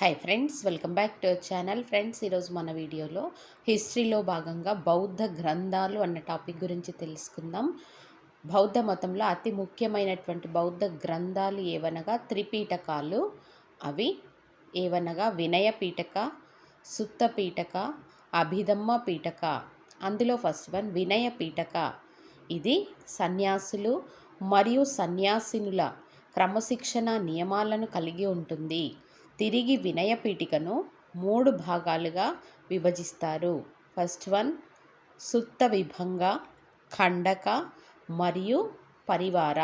Hi friends, welcome back to our channel. Friends, ఈరోజు మన వీడియోలో హిస్టరీలో భాగంగా బౌద్ధ గ్రంథాలు అన్న టాపిక్ గురించి తెలుసుకుందాం. బౌద్ధ మతంలో అతి ముఖ్యమైనటువంటి బౌద్ధ గ్రంథాలు ఏవనగా త్రిపీఠకాలు. అవి ఏవనగా వినయ పీఠక, సుత్త పీఠక, అభిధమ్మ పీఠక. అందులో ఫస్ట్ వన్ వినయ పీఠక. ఇది సన్యాసులు మరియు సన్యాసినుల క్రమశిక్షణ నియమాలను కలిగి ఉంటుంది. తిరిగి వినయ పీఠికను 3 భాగాలుగా విభజిస్తారు. ఫస్ట్ వన్ సుత్త విభంగ, ఖండక మరియు పరివార.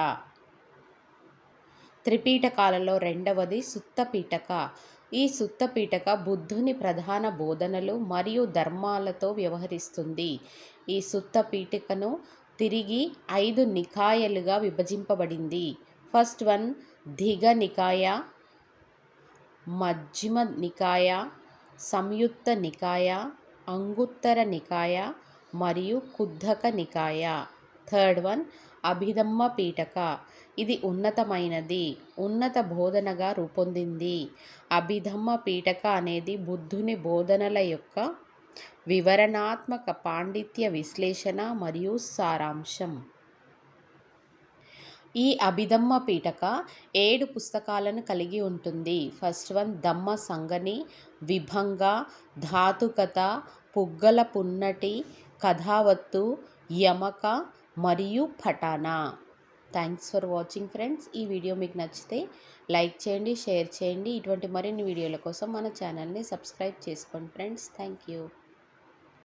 త్రిపీఠకాలలో రెండవది సుత్త పీఠక. ఈ సుత్త పీఠక బుద్ధుని ప్రధాన బోధనలు మరియు ధర్మాలతో వ్యవహరిస్తుంది. ఈ సుత్త పీఠికను తిరిగి 5 నికాయలుగా విభజింపబడింది. ఫస్ట్ వన్ దిగ నికాయ, మజ్జిమ నికాయ, సంయుత్త నికాయ, అంగుత్తర నికాయ మరియు కుద్ధక నికాయ. Third one Abhidhamma Pitaka. ఇది ఉన్నతమైనది, ఉన్నత బోధనగా రూపొందింది. అభిధమ్మ పీఠక అనేది బుద్ధుని బోధనల యొక్క వివరణాత్మక పాండిత్య విశ్లేషణ మరియు సారాంశం. ఈ అభిధమ్మ పీఠక 7 పుస్తకాలను కలిగి ఉంటుంది. ఫస్ట్ వన్ ధమ్మ సంగని, విభంగ, ధాతుకథ, పుగ్గల పున్నటి, కథావత్తు, యమక మరియు Patthana. Thanks for watching friends. ఈ వీడియో మీకు నచ్చితే లైక్ చేయండి, షేర్ చేయండి. ఇటువంటి మరిన్ని వీడియోల కోసం మన ఛానల్ని సబ్స్క్రైబ్ చేసుకోండి ఫ్రెండ్స్. Thank you.